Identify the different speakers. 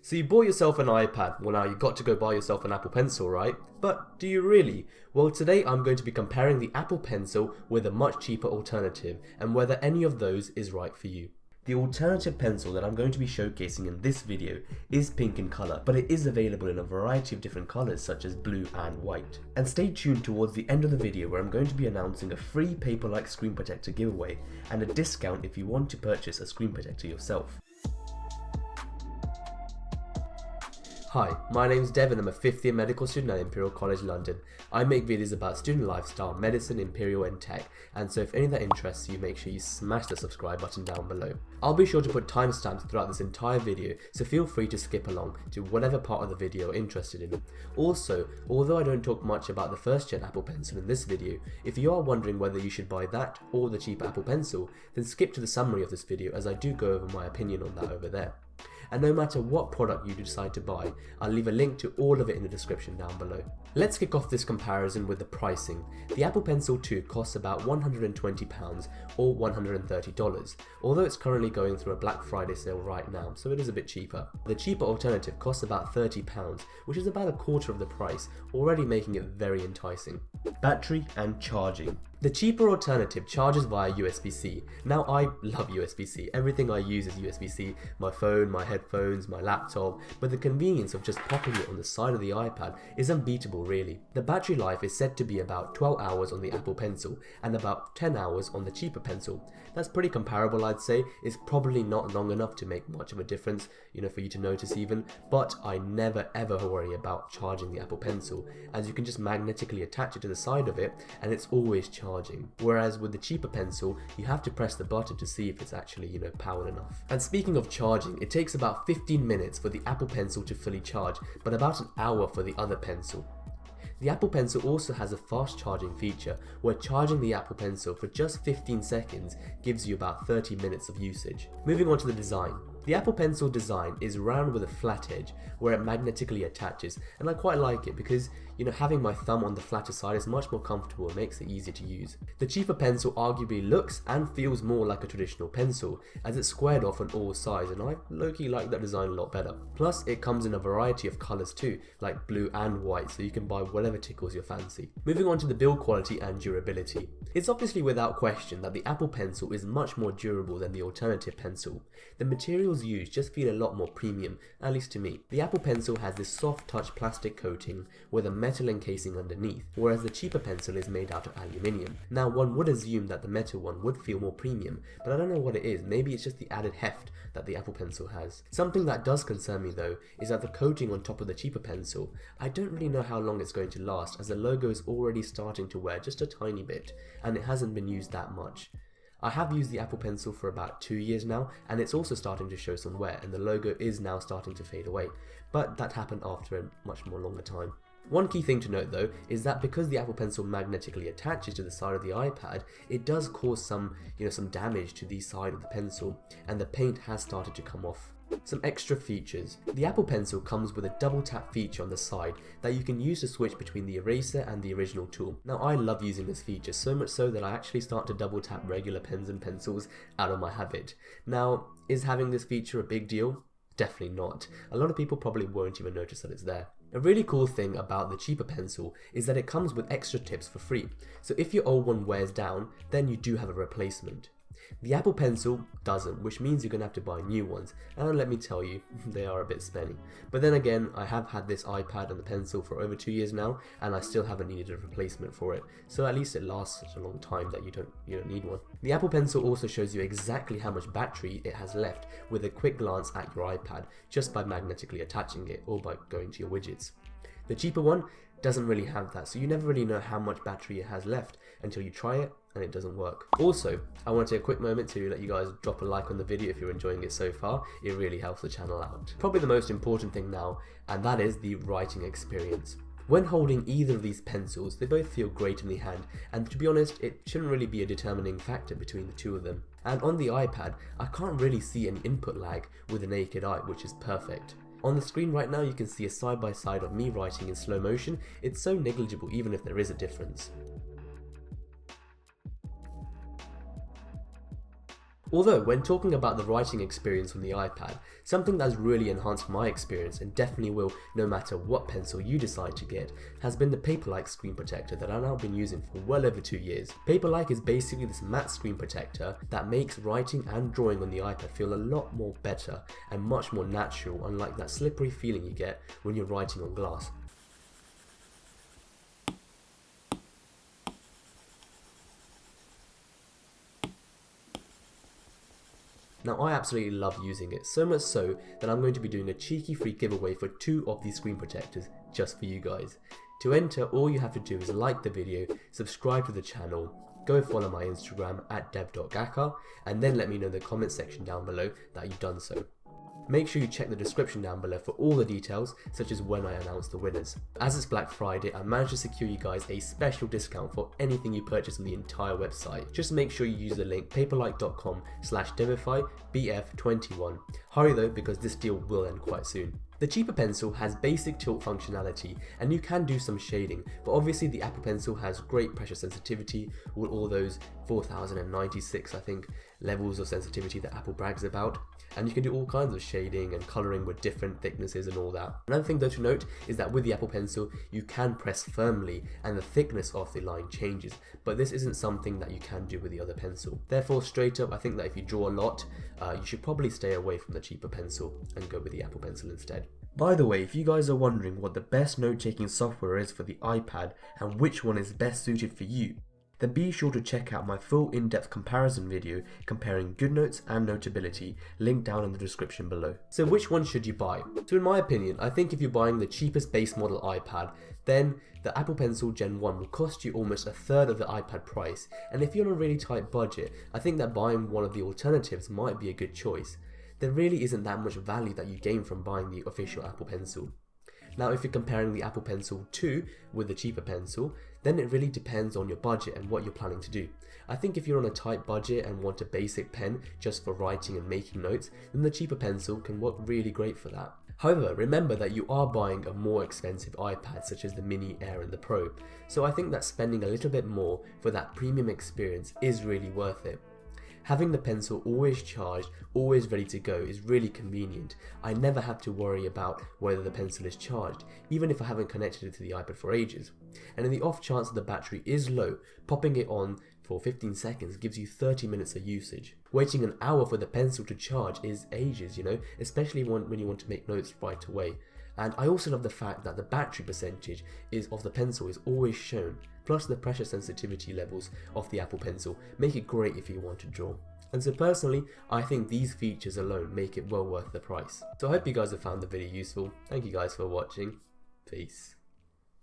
Speaker 1: So you bought yourself an iPad, well now you've got to go buy yourself an Apple Pencil, right? But do you really? Well, today I'm going to be comparing the Apple Pencil with a much cheaper alternative and whether any of those is right for you. The alternative pencil that I'm going to be showcasing in this video is pink in colour, but it is available in a variety of different colours such as blue and white. And stay tuned towards the end of the video where I'm going to be announcing a free Paperlike screen protector giveaway and a discount if you want to purchase a screen protector yourself. Hi, my name's Dev and I'm a 5th year medical student at Imperial College London. I make videos about student lifestyle, medicine, Imperial and tech, and so if any of that interests you, make sure you smash the subscribe button down below. I'll be sure to put timestamps throughout this entire video, so feel free to skip along to whatever part of the video you're interested in. Also, although I don't talk much about the first gen Apple Pencil in this video, if you are wondering whether you should buy that or the cheaper Apple Pencil, then skip to the summary of this video as I do go over my opinion on that over there. And no matter what product you decide to buy, I'll leave a link to all of it in the description down below. Let's kick off this comparison with the pricing. The Apple Pencil 2 costs about £120 or $130, although it's currently going through a Black Friday sale right now, so it is a bit cheaper. The cheaper alternative costs about £30, which is about a quarter of the price, already making it very enticing. Battery and charging. The cheaper alternative charges via USB-C. Now I love USB-C, everything I use is USB-C, my phone, my headphones, my laptop, but the convenience of just popping it on the side of the iPad is unbeatable really. The battery life is said to be about 12 hours on the Apple Pencil and about 10 hours on the cheaper pencil. That's pretty comparable I'd say. It's probably not long enough to make much of a difference, for you to notice even, but I never ever worry about charging the Apple Pencil, as you can just magnetically attach it to the side of it and it's always charging. Whereas with the cheaper pencil, you have to press the button to see if it's actually, powered enough. And speaking of charging, it takes about 15 minutes for the Apple Pencil to fully charge, but about an hour for the other pencil. The Apple Pencil also has a fast charging feature where charging the Apple Pencil for just 15 seconds gives you about 30 minutes of usage. Moving on to the design. The Apple Pencil design is round with a flat edge where it magnetically attaches, and I quite like it because having my thumb on the flatter side is much more comfortable and makes it easier to use. The cheaper pencil arguably looks and feels more like a traditional pencil as it's squared off on all sides, and I low-key like that design a lot better. Plus it comes in a variety of colours too, like blue and white, so you can buy whatever tickles your fancy. Moving on to the build quality and durability. It's obviously without question that the Apple Pencil is much more durable than the alternative pencil. The materials used just feel a lot more premium, at least to me. The Apple Pencil has this soft touch plastic coating with a metal encasing underneath, whereas the cheaper pencil is made out of aluminium. Now one would assume that the metal one would feel more premium, but I don't know what it is. Maybe it's just the added heft that the Apple Pencil has. Something that does concern me though is that the coating on top of the cheaper pencil, I don't really know how long it's going to last, as the logo is already starting to wear just a tiny bit and it hasn't been used that much. I have used the Apple Pencil for about 2 years now and it's also starting to show some wear and the logo is now starting to fade away, but that happened after a much more longer time. One key thing to note though is that because the Apple Pencil magnetically attaches to the side of the iPad, it does cause some damage to the side of the pencil and the paint has started to come off. Some extra features. The Apple Pencil comes with a double tap feature on the side that you can use to switch between the eraser and the original tool. Now I love using this feature, so much so that I actually start to double tap regular pens and pencils out of my habit. Now, is having this feature a big deal? Definitely not. A lot of people probably won't even notice that it's there. A really cool thing about the cheaper pencil is that it comes with extra tips for free, so if your old one wears down, then you do have a replacement. The Apple Pencil doesn't, which means you're going to have to buy new ones, and let me tell you, they are a bit spenny. But then again, I have had this iPad and the pencil for over 2 years now, and I still haven't needed a replacement for it, so at least it lasts such a long time that you don't need one. The Apple Pencil also shows you exactly how much battery it has left with a quick glance at your iPad, just by magnetically attaching it or by going to your widgets. The cheaper one doesn't really have that, so you never really know how much battery it has left until you try it and it doesn't work. Also, I want to take a quick moment to let you guys drop a like on the video if you're enjoying it so far. It really helps the channel out. Probably the most important thing now, and that is the writing experience. When holding either of these pencils, they both feel great in the hand, and to be honest, it shouldn't really be a determining factor between the two of them. And on the iPad, I can't really see any input lag with the naked eye, which is perfect. On the screen right now you can see a side by side of me writing in slow motion. It's so negligible even if there is a difference. Although, when talking about the writing experience on the iPad, something that's really enhanced my experience and definitely will no matter what pencil you decide to get, has been the PAPERLIKE screen protector that I've now been using for well over 2 years. PAPERLIKE is basically this matte screen protector that makes writing and drawing on the iPad feel a lot more better and much more natural, unlike that slippery feeling you get when you're writing on glass. Now I absolutely love using it, so much so that I'm going to be doing a cheeky free giveaway for 2 of these screen protectors just for you guys. To enter, all you have to do is like the video, subscribe to the channel, go follow my Instagram at dev.gaka, and then let me know in the comment section down below that you've done so. Make sure you check the description down below for all the details, such as when I announce the winners. As it's Black Friday, I managed to secure you guys a special discount for anything you purchase on the entire website. Just make sure you use the link paperlike.com/devifybf21. Hurry though, because this deal will end quite soon. The cheaper pencil has basic tilt functionality and you can do some shading, but obviously the Apple Pencil has great pressure sensitivity with all those 4096 I think levels of sensitivity that Apple brags about, and you can do all kinds of shading and colouring with different thicknesses and all that. Another thing though to note is that with the Apple Pencil you can press firmly and the thickness of the line changes, but this isn't something that you can do with the other pencil. Therefore, straight up, I think that if you draw a lot, you should probably stay away from the cheaper pencil and go with the Apple Pencil instead. By the way, if you guys are wondering what the best note-taking software is for the iPad and which one is best suited for you, then be sure to check out my full in-depth comparison video comparing GoodNotes and Notability, linked down in the description below. So which one should you buy? So in my opinion, I think if you're buying the cheapest base model iPad, then the Apple Pencil Gen 1 will cost you almost a third of the iPad price, and if you're on a really tight budget, I think that buying one of the alternatives might be a good choice. There really isn't that much value that you gain from buying the official Apple Pencil. Now if you're comparing the Apple Pencil 2 with the cheaper pencil, then it really depends on your budget and what you're planning to do. I think if you're on a tight budget and want a basic pen just for writing and making notes, then the cheaper pencil can work really great for that. However, remember that you are buying a more expensive iPad such as the Mini, Air and the Pro, so I think that spending a little bit more for that premium experience is really worth it. Having the pencil always charged, always ready to go is really convenient. I never have to worry about whether the pencil is charged, even if I haven't connected it to the iPad for ages. And in the off chance that the battery is low, popping it on for 15 seconds gives you 30 minutes of usage. Waiting an hour for the pencil to charge is ages, especially when you want to make notes right away. And I also love the fact that the battery percentage of the pencil is always shown, plus the pressure sensitivity levels of the Apple Pencil make it great if you want to draw. And so personally, I think these features alone make it well worth the price. So I hope you guys have found the video useful. Thank you guys for watching. Peace.